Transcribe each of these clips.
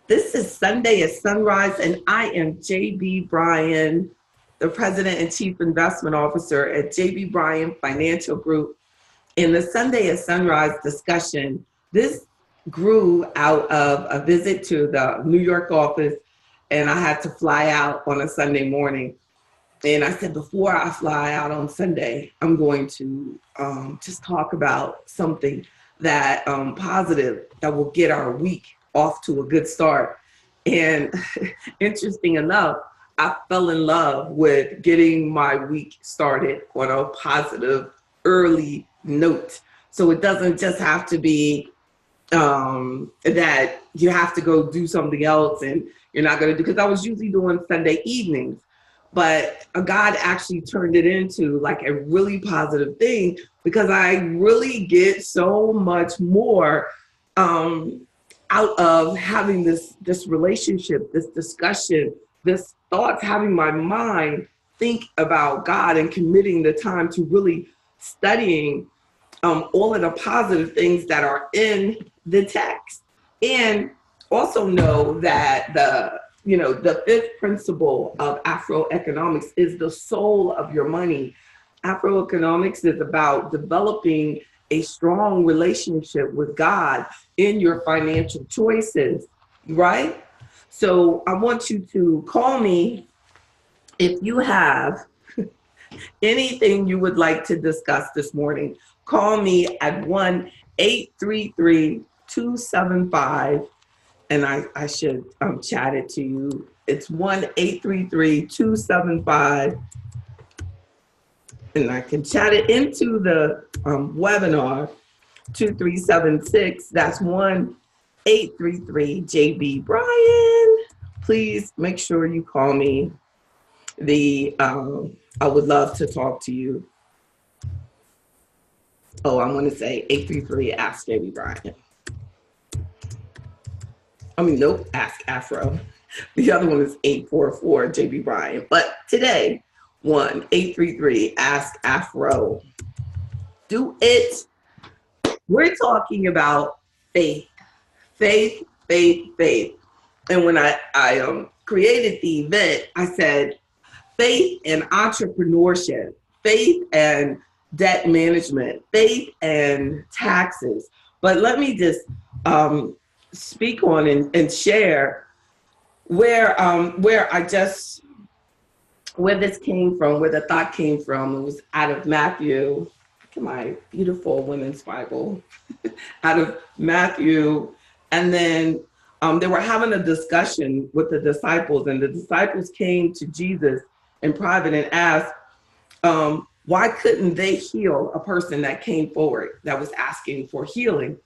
This is Sunday at Sunrise, and I am JB Bryan, the President and Chief Investment Officer at JB Bryan Financial Group. In the Sunday at Sunrise discussion, this grew out of a visit to the New York office, and I had to fly out on a Sunday morning. And I said, before I fly out on Sunday, I'm going to just talk about something that positive that will get our week off to a good start. And interesting enough, I fell in love with getting my week started on a positive early note. So it doesn't just have to be that you have to go do something else and you're not going to do, because I was usually doing Sunday evenings. But God actually turned it into like a really positive thing, because I really get so much more out of having this relationship, this discussion, this thoughts, having my mind think about God and committing the time to really studying all of the positive things that are in the text. And also know that the fifth principle of AfroEconomics is the soul of your money. AfroEconomics is about developing a strong relationship with God in your financial choices, right? So I want you to call me if you have anything you would like to discuss this morning. Call me at 1-833-275, and I should chat it to you. It's 1-833-275, and I can chat it into the webinar, 2376. That's 1-833-JB Bryan. Please make sure you call me. I would love to talk to you. Oh, I'm going to say 833 Ask JB Bryan. Nope, Ask Afro. The other one is 844 JB Bryan. But today, 1-833 Ask Afro. Do it. We're talking about faith. Faith, faith, faith. And when I created the event, I said faith and entrepreneurship, faith and debt management, faith and taxes. But let me just speak on and share where this came from, where the thought came from. It was out of Matthew. Look at my beautiful women's Bible. Out of Matthew. And then they were having a discussion with the disciples, and the disciples came to Jesus in private and asked, why couldn't they heal a person that came forward that was asking for healing?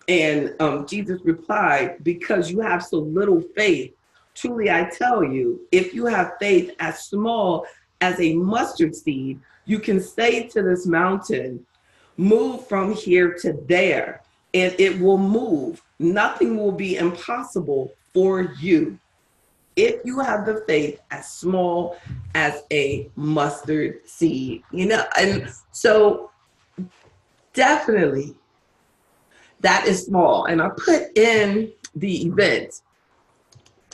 And Jesus replied, because you have so little faith. Truly, I tell you, if you have faith as small as a mustard seed, you can say to this mountain, move from here to there, and it will move. Nothing will be impossible for you if you have the faith as small as a mustard seed. And so definitely that is small. And I put in the event,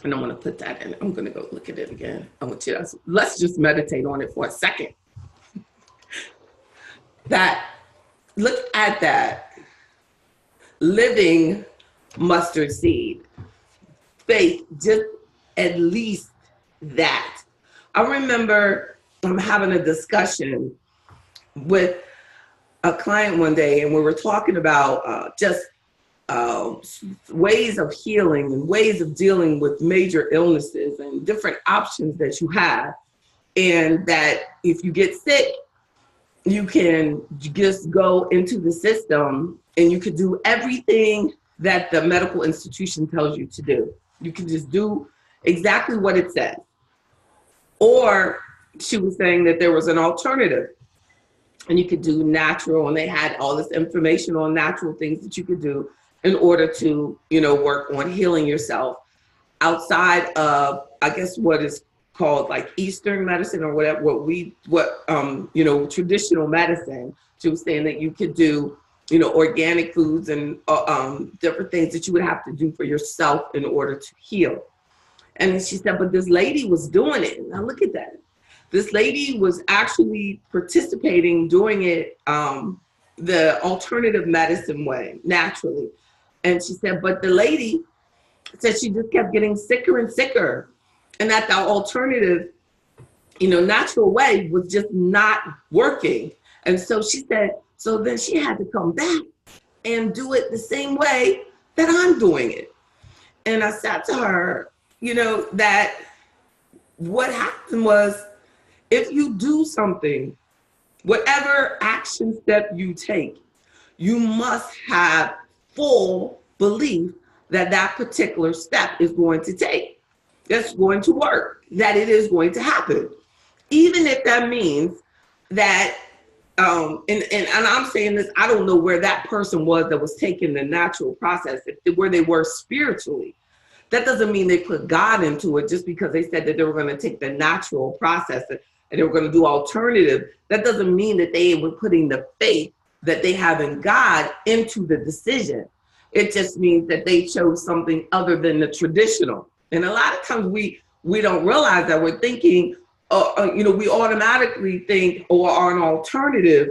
and I'm going to put that in. I'm going to go look at it again. I want you to, let's just meditate on it for a second. Look at that living mustard seed. Faith, just at least that. I remember having a discussion with a client one day, and we were talking about ways of healing and ways of dealing with major illnesses and different options that you have. And that if you get sick, you can just go into the system and you could do everything that the medical institution tells you to do. You can just do exactly what it says. Or she was saying that there was an alternative, and you could do natural, and they had all this information on natural things that you could do in order to, work on healing yourself outside of, I guess, what is called like Eastern medicine or whatever, traditional medicine. She was saying that you could do organic foods and different things that you would have to do for yourself in order to heal. And then she said, but this lady was doing it. Now look at that. This lady was actually participating, doing it the alternative medicine way, naturally. And she said, but the lady said she just kept getting sicker and sicker. And that the alternative, natural way was just not working. And so she said, so then she had to come back and do it the same way that I'm doing it. And I said to her, that what happened was, if you do something, whatever action step you take, you must have full belief that that particular step is going to take, that's going to work, that it is going to happen. Even if that means that, and I'm saying this, I don't know where that person was that was taking the natural process, where they were spiritually. That doesn't mean they put God into it just because they said that they were going to take the natural process and they were going to do alternative. That doesn't mean that they were putting the faith that they have in God into the decision. It just means that they chose something other than the traditional. And a lot of times we don't realize that we're thinking, we automatically think, or an alternative,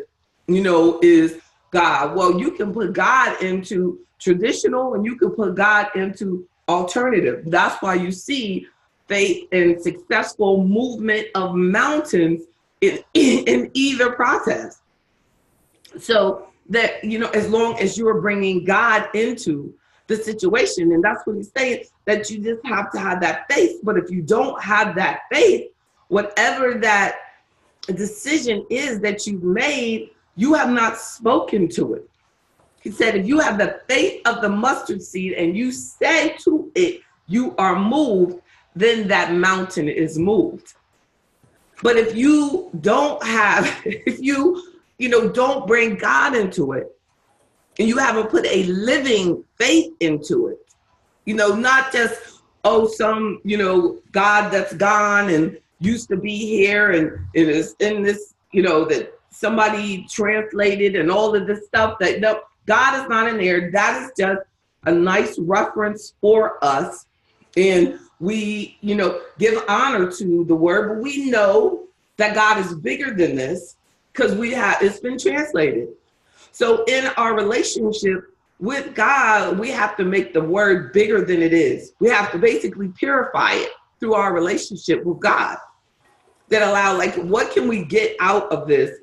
is God. Well, you can put God into traditional and you can put God into alternative. That's why you see faith and successful movement of mountains in either process. So that, as long as you're bringing God into the situation, and that's what he's saying, that you just have to have that faith. But if you don't have that faith, whatever that decision is that you've made, you have not spoken to it. He said, if you have the faith of the mustard seed and you say to it, you are moved, then that mountain is moved. But if you don't have, if you, don't bring God into it, and you haven't put a living faith into it, not just, some, God that's gone and used to be here and it is in this, that somebody translated and all of this stuff, that no, God is not in there. That is just a nice reference for us. And we, give honor to the word, but we know that God is bigger than this because it's been translated. So in our relationship with God, we have to make the word bigger than it is. We have to basically purify it through our relationship with God, that allow, what can we get out of this?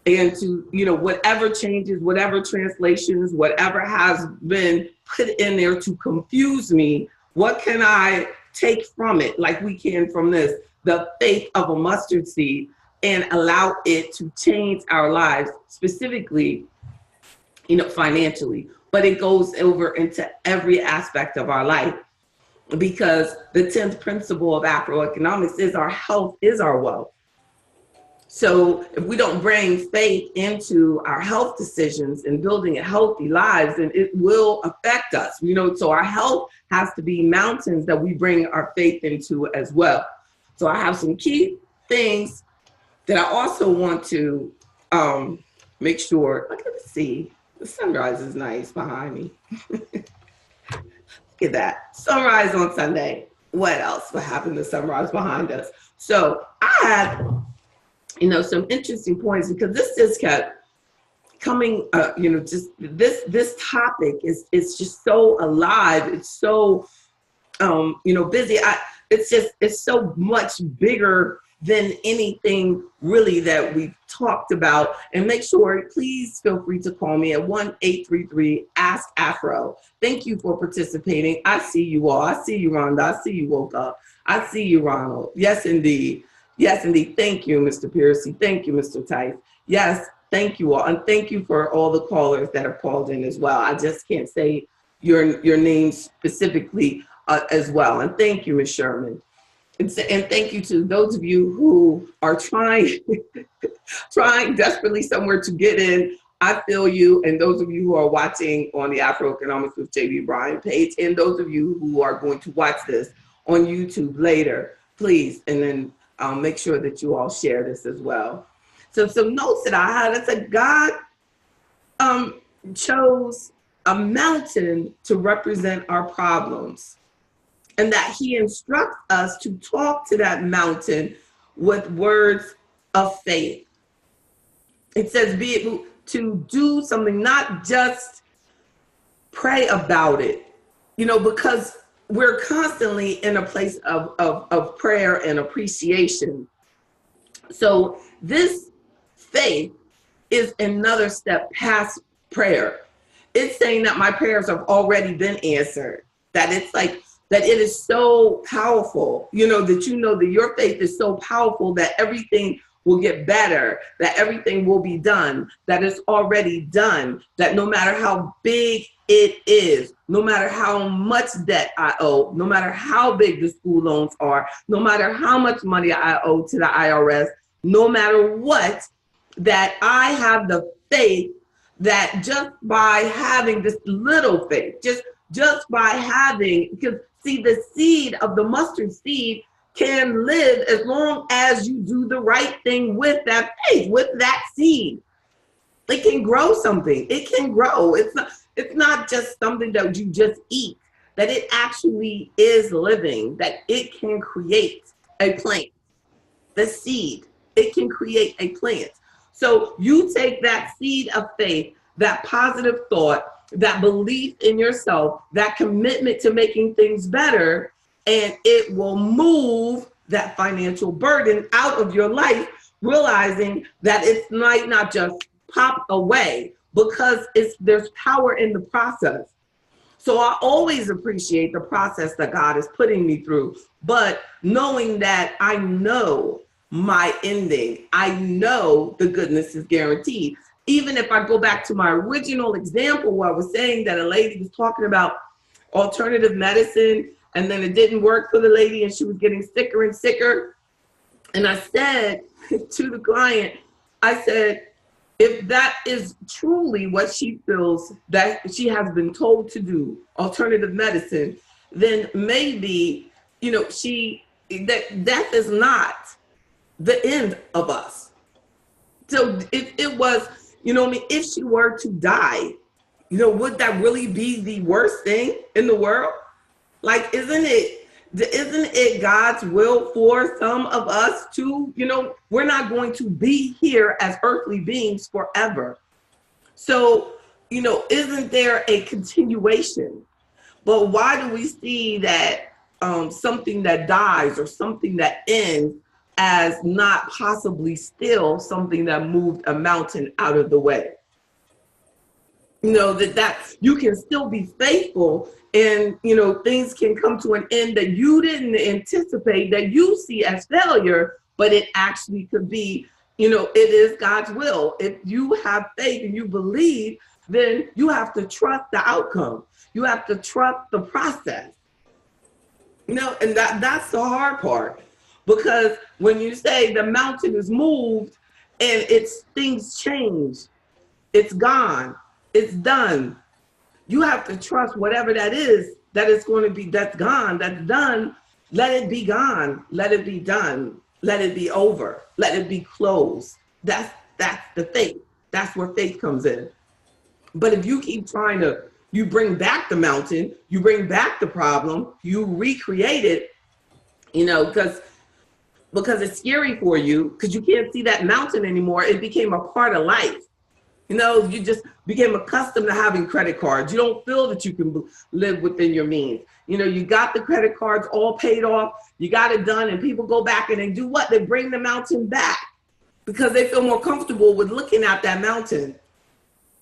And to, whatever changes, whatever translations, whatever has been put in there to confuse me, what can I take from it, like we can from this, the faith of a mustard seed, and allow it to change our lives, specifically, financially. But it goes over into every aspect of our life, because the 10th principle of AfroEconomics is our health is our wealth. So if we don't bring faith into our health decisions and building a healthy lives, then it will affect us. So our health has to be mountains that we bring our faith into as well. So I have some key things that I also want to make sure. Look at see. The sunrise is nice behind me. Look at that. Sunrise on Sunday. What else? What happened to sunrise behind us? So I had some interesting points, because this just kept coming, just this topic is just so alive. It's so, busy. It's so much bigger than anything really that we've talked about. And make sure, please feel free to call me at 1-833-ASK-AFRO. Thank you for participating. I see you all. I see you, Rhonda. I see you woke up. I see you, Ronald. Yes, indeed. Yes, indeed. Thank you, Mr. Piercy. Thank you, Mr. Tice. Yes, thank you all. And thank you for all the callers that have called in as well. I just can't say your name specifically as well. And thank you, Ms. Sherman. And thank you to those of you who are trying desperately somewhere to get in. I feel you. And those of you who are watching on the AfroEconomics with JB Bryan page, and those of you who are going to watch this on YouTube later, please, and then make sure that you all share this as well. So some notes that I had, I said, God, chose a mountain to represent our problems, and that he instructs us to talk to that mountain with words of faith. It says be able to do something, not just pray about it, because we're constantly in a place of prayer and appreciation. So this faith is another step past prayer. It's saying that my prayers have already been answered, that it's like, that it is so powerful, that that your faith is so powerful that everything will get better, that everything will be done, that it's already done, that no matter how big it is, no matter how much debt I owe, no matter how big the school loans are, no matter how much money I owe to the IRS, no matter what, that I have the faith that just by having this little faith, just by having, because see, the seed of the mustard seed can live as long as you do the right thing with that faith, with that seed. It can grow something. It can grow. It's not just something that you just eat, that it actually is living, that it can create a plant. The seed, it can create a plant. So you take that seed of faith, that positive thought, that belief in yourself, that commitment to making things better, and it will move that financial burden out of your life, realizing that it might not just pop away, because there's power in the process. So I always appreciate the process that God is putting me through, but knowing that I know my ending, I know the goodness is guaranteed. Even if I go back to my original example where I was saying that a lady was talking about alternative medicine, and then it didn't work for the lady and she was getting sicker and sicker. And I said to the client, I said, if that is truly what she feels that she has been told to do, alternative medicine, then maybe, that death is not the end of us. So if it was, if she were to die, would that really be the worst thing in the world? Like, isn't it God's will for some of us to, we're not going to be here as earthly beings forever. So, isn't there a continuation? But why do we see that something that dies or something that ends as not possibly still something that moved a mountain out of the way? That you can still be faithful, and things can come to an end that you didn't anticipate, that you see as failure, but it actually could be, it is God's will. If you have faith and you believe, then you have to trust the outcome. You have to trust the process. And that's the hard part, because when you say the mountain is moved and things change, it's gone. It's done. You have to trust whatever that is, that it's going to be, that's gone, that's done. Let it be gone. Let it be done. Let it be over. Let it be closed. That's the faith. That's where faith comes in. But if you keep you bring back the mountain, you bring back the problem, you recreate it, because it's scary for you, because you can't see that mountain anymore. It became a part of life. You just became accustomed to having credit cards. You don't feel that you can live within your means. You got the credit cards all paid off. You got it done, and people go back and they do what? They bring the mountain back because they feel more comfortable with looking at that mountain.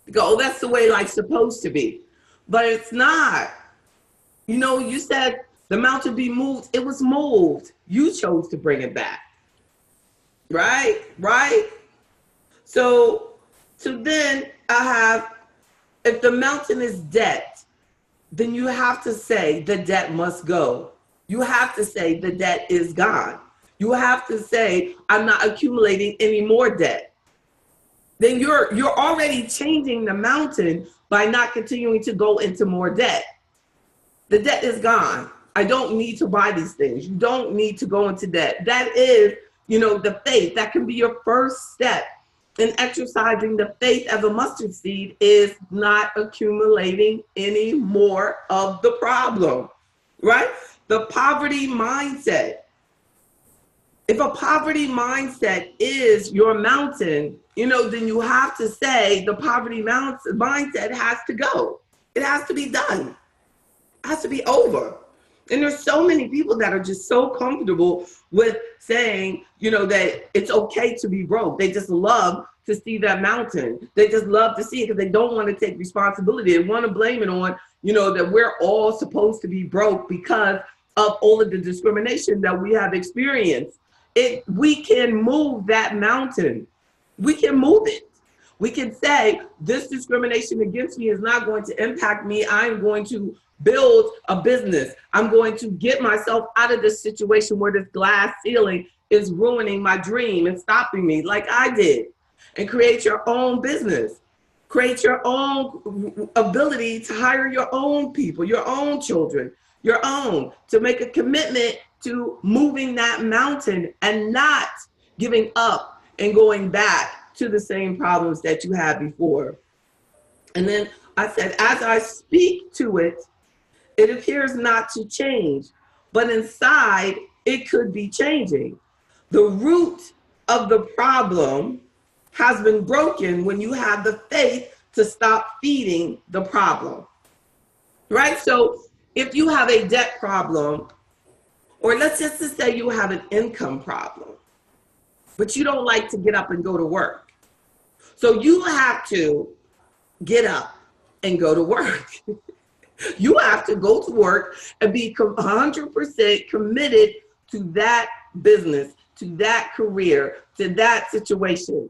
They go, oh, that's the way life's supposed to be. But it's not. You said the mountain be moved. It was moved. You chose to bring it back. Right? So then I have, if the mountain is debt, then you have to say the debt must go. You have to say the debt is gone. You have to say, I'm not accumulating any more debt. Then you're already changing the mountain by not continuing to go into more debt. The debt is gone. I don't need to buy these things. You don't need to go into debt. That is, the faith. That can be your first step and exercising the faith as a mustard seed is not accumulating any more of the problem, right? The poverty mindset. If a poverty mindset is your mountain, then you have to say the poverty mindset has to go. It has to be done. It has to be over. And there's so many people that are just so comfortable with saying, that it's okay to be broke. They just love to see that mountain. They just love to see it because they don't want to take responsibility. They want to blame it on, that we're all supposed to be broke because of all of the discrimination that we have experienced. We can move that mountain. We can move it. We can say this discrimination against me is not going to impact me. I'm going to build a business. I'm going to get myself out of this situation where this glass ceiling is ruining my dream and stopping me like I did. And create your own business. Create your own ability to hire your own people, your own children, your own, to make a commitment to moving that mountain and not giving up and going back to the same problems that you had before. And then I said, as I speak to it, it appears not to change, but inside it could be changing. The root of the problem has been broken when you have the faith to stop feeding the problem, right? So if you have a debt problem, or let's just say you have an income problem, but you don't like to get up and go to work. So you have to get up and go to work. You have to go to work and be 100% committed to that business, to that career, to that situation.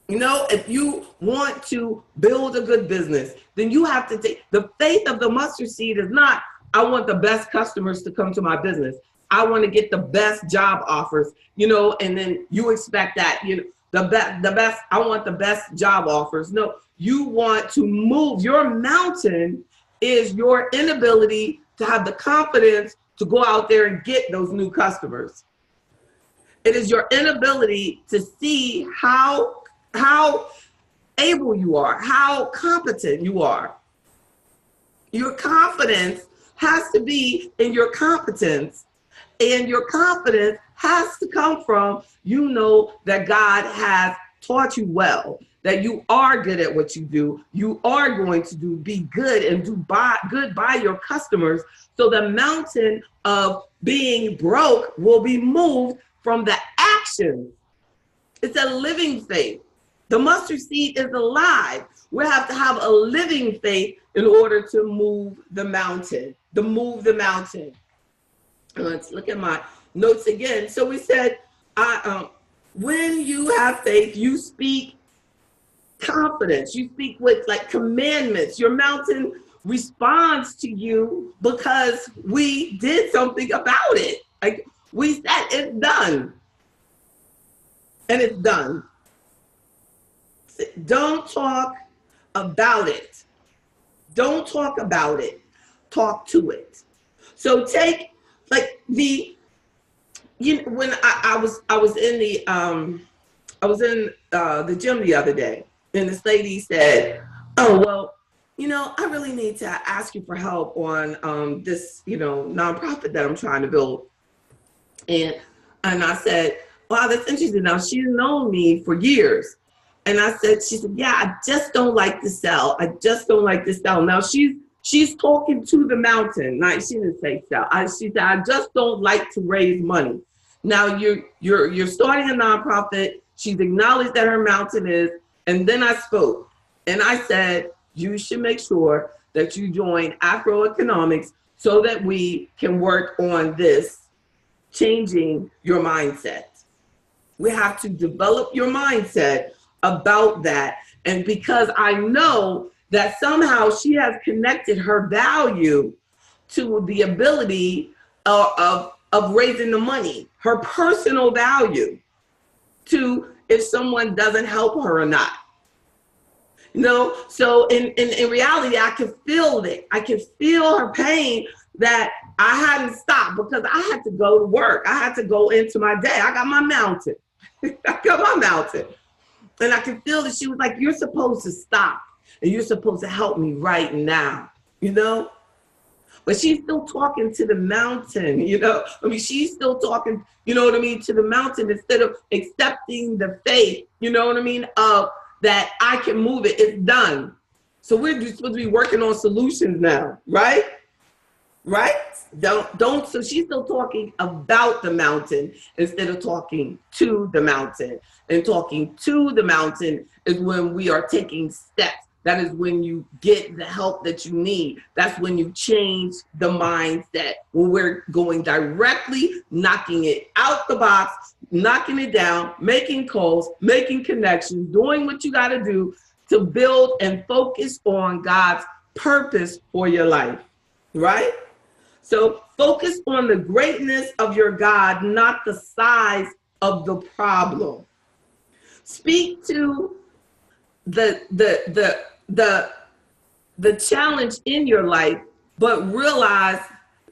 If you want to build a good business, then you have to take the faith of the mustard seed. Is not, I want the best customers to come to my business. I want to get the best job offers, and then you expect that, the best, I want the best job offers. No, you want to move. Your mountain is your inability to have the confidence to go out there and get those new customers. It is your inability to see how able you are, how competent you are. Your confidence has to be in your competence, and your confidence has to come from, that God has taught you well, that you are good at what you do. You are going to be good and do good by your customers. So the mountain of being broke will be moved from the action. It's a living faith. The mustard seed is alive. We have to have a living faith in order to move the mountain, Let's look at my notes again. So we said, when you have faith, you speak confidence. You speak with commandments. Your mountain responds to you because we did something about it. We said it's done. And it's done. Don't talk about it. Don't talk about it. Talk to it. So take when I was in the gym the other day, and this lady said, "Oh, well, I really need to ask you for help on this, nonprofit that I'm trying to build." And I said, "Wow, that's interesting. Now, she's known me for years." And she said, "Yeah, I just don't like to sell. I just don't like to sell." Now she's talking to the mountain. Now, she didn't say sell. She said, "I just don't like to raise money." Now you're starting a nonprofit. She's acknowledged that her mountain is, and then I spoke and I said, "You should make sure that you join AfroEconomics so that we can work on this, changing your mindset. We have to develop your mindset about that." And because I know that somehow she has connected her value to the ability of raising the money, her personal value to if someone doesn't help her or not. So in reality, I could feel it. I could feel her pain that I hadn't stopped because I had to go to work. I had to go into my day. I got my mountain. I got my mountain. And I can feel that she was like, you're supposed to stop and you're supposed to help me right now, you know? But she's still talking to the mountain, you know? I mean, she's still talking, you know what I mean, to the mountain instead of accepting the faith, you know what I mean, of that I can move it, it's done. So we're just supposed to be working on solutions now, right? Right? So she's still talking about the mountain instead of talking to the mountain. And talking to the mountain is when we are taking steps. That is when you get the help that you need. That's when you change the mindset. When we're going directly, knocking it out the box, knocking it down, making calls, making connections, doing what you got to do to build and focus on God's purpose for your life, right? So focus on the greatness of your God, not the size of the problem. Speak to the challenge in your life, but realize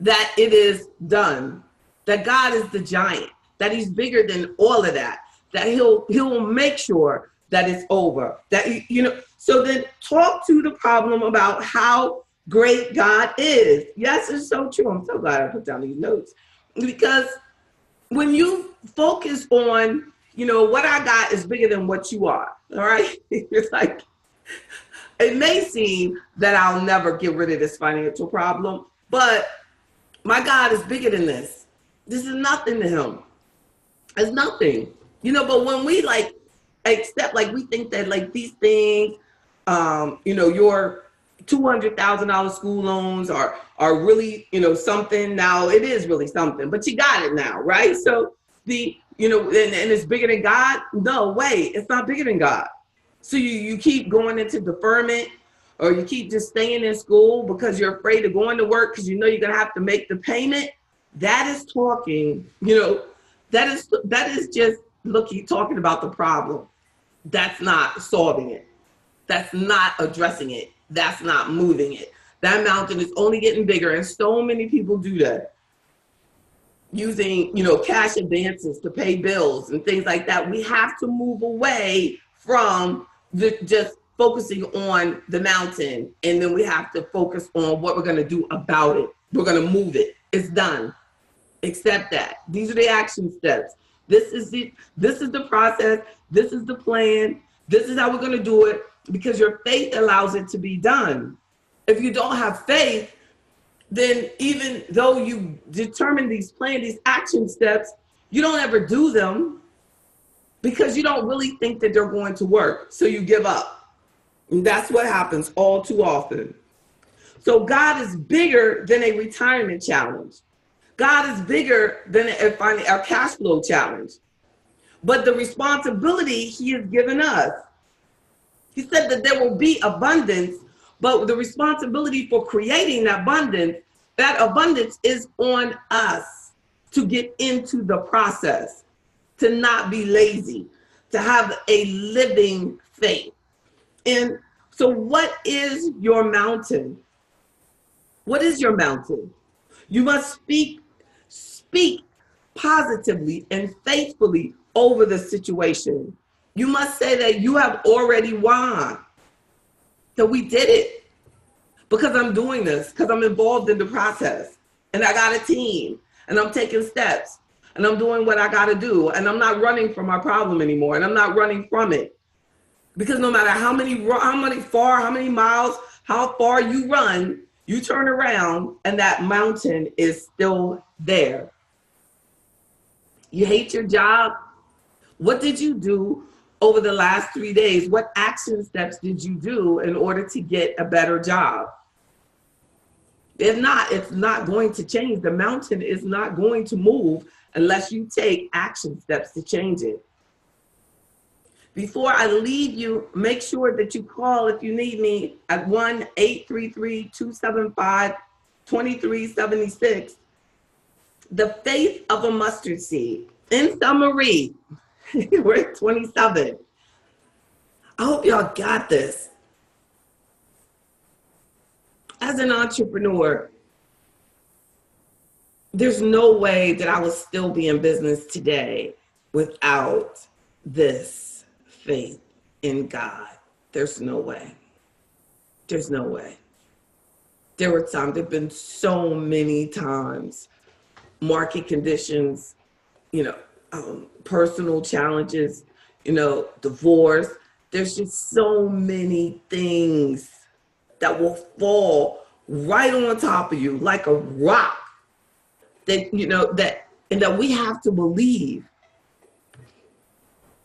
that it is done. That God is the giant, that he's bigger than all of that, that he'll make sure that it's over. That, you know, so then talk to the problem about how great God is. Yes, it's so true. I'm so glad I put down these notes, because when you focus on, you know, what I got is bigger than what you are. All right. It's like, it may seem that I'll never get rid of this financial problem, but my God is bigger than this. This is nothing to him. It's nothing, you know, but when we like accept, like we think that like these things, you know, your $200,000 school loans are really, you know, something. Now it is really something, but you got it now, right? So the, you know, and it's bigger than God. No way, it's not bigger than God. So you keep going into deferment, or you keep just staying in school because you're afraid of going to work because you know you're gonna have to make the payment. That is talking, you know, that is just talking about the problem. That's not solving it. That's not addressing it. That's not moving it. That mountain is only getting bigger, and so many people do that, using, you know, cash advances to pay bills and things like that. We have to move away from just focusing on the mountain, and then we have to focus on what we're going to do about it. We're going to move it. It's done. Accept that. These are the action steps. This is the process. This is the plan. This is how we're going to do it, because your faith allows it to be done. If you don't have faith, then even though you determine these plans, these action steps, you don't ever do them because you don't really think that they're going to work. So you give up. And that's what happens all too often. So God is bigger than a retirement challenge. God is bigger than a cash flow challenge. But the responsibility he has given us, he said that there will be abundance, but the responsibility for creating that abundance is on us to get into the process, to not be lazy, to have a living faith. And so what is your mountain? What is your mountain? You must speak positively and faithfully over the situation. You must say that you have already won, that we did it because I'm doing this, because I'm involved in the process, and I got a team, and I'm taking steps, and I'm doing what I got to do, and I'm not running from my problem anymore, and I'm not running from it. Because no matter how many miles, how far you run, you turn around and that mountain is still there. You hate your job? What did you do over the last 3 days? What action steps did you do in order to get a better job? If not, it's not going to change. The mountain is not going to move unless you take action steps to change it. Before I leave you, make sure that you call if you need me at 1-833-275-2376. The faith of a mustard seed. In summary, we're at 27. I hope y'all got this. As an entrepreneur, there's no way that I would still be in business today without this faith. in God. There's no way. There's no way. There have been so many times, market conditions, personal challenges, divorce. There's just so many things that will fall right on top of you like a rock that we have to believe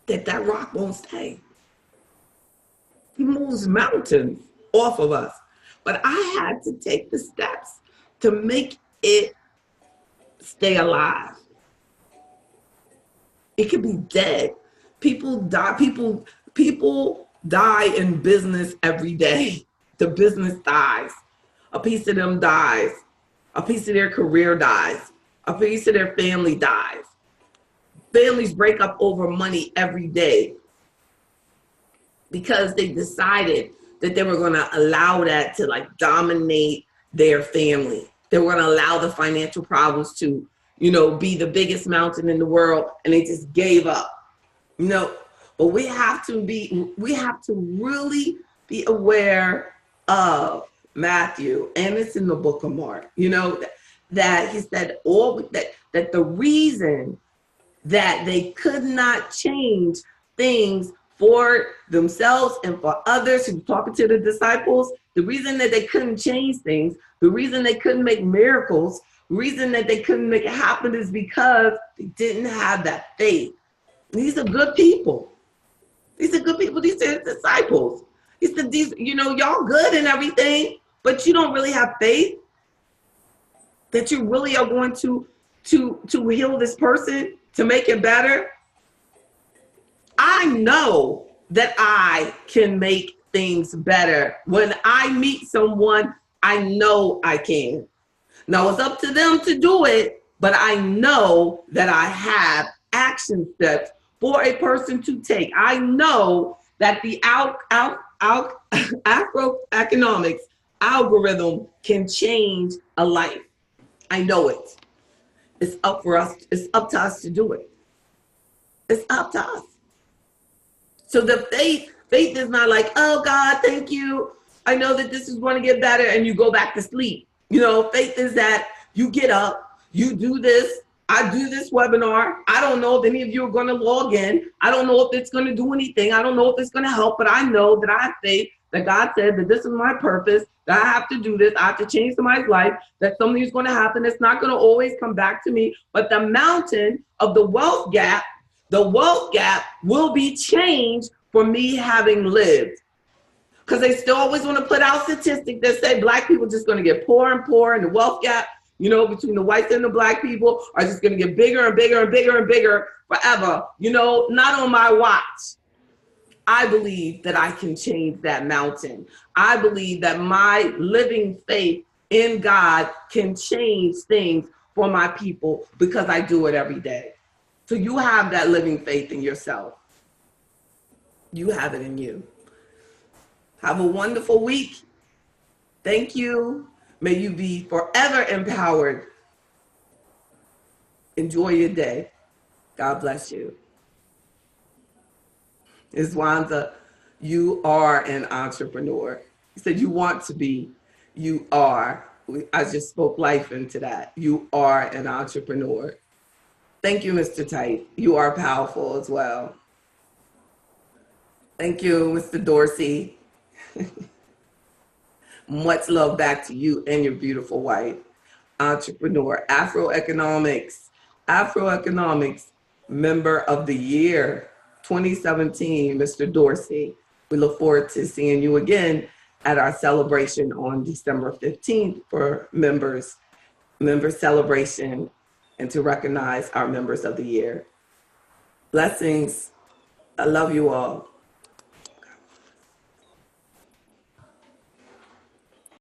that rock won't stay. He moves mountains off of us. But I had to take the steps to make it stay alive. It could be dead. People die. People die in business every day. The business dies. A piece of them dies. A piece of their career dies. A piece of their family dies. Families break up over money every day because they decided that they were going to allow that to dominate their family. They were going to allow the financial problems to, be the biggest mountain in the world, and they just gave up. But we have to really be aware of Matthew, and it's in the book of Mark, that he said that the reason that they could not change things for themselves and for others, who were talking to the disciples, the reason that they couldn't change things, the reason they couldn't make miracles, the reason that they couldn't make it happen is because they didn't have that faith. These are good people. These are good people. These are disciples. He said, y'all good and everything, but you don't really have faith that you really are going to heal this person, to make it better. I know that I can make things better. When I meet someone, I know I can. Now it's up to them to do it, but I know that I have action steps for a person to take. I know that the AfroEconomics algorithm can change a life. I know it. It's up for us. It's up to us to do it. It's up to us. So the faith is not like, oh God, thank you. I know that this is going to get better, and you go back to sleep. Faith is that you get up, you do this. I do this webinar. I don't know if any of you are going to log in. I don't know if it's going to do anything. I don't know if it's going to help, but I know that I have faith that God said that this is my purpose, that I have to do this. I have to change somebody's life, that something is going to happen. It's not going to always come back to me, but the mountain of the wealth gap will be changed for me having lived. Because they still always want to put out statistics that say Black people just going to get poorer and poorer, and the wealth gap, between the whites and the Black people are just going to get bigger and bigger and bigger and bigger forever. Not on my watch. I believe that I can change that mountain. I believe that my living faith in God can change things for my people because I do it every day. So you have that living faith in yourself. You have it in you. Have a wonderful week. Thank you. May you be forever empowered. Enjoy your day. God bless you. Iswanza, you are an entrepreneur. You said you want to be. You are. I just spoke life into that. You are an entrepreneur. Thank you, Mr. Tight. You are powerful as well. Thank you, Mr. Dorsey. Much love back to you and your beautiful wife. Entrepreneur, AfroEconomics, Member of the Year 2017, Mr. Dorsey. We look forward to seeing you again at our celebration on December 15th for member celebration, and to recognize our members of the year. Blessings. I love you all.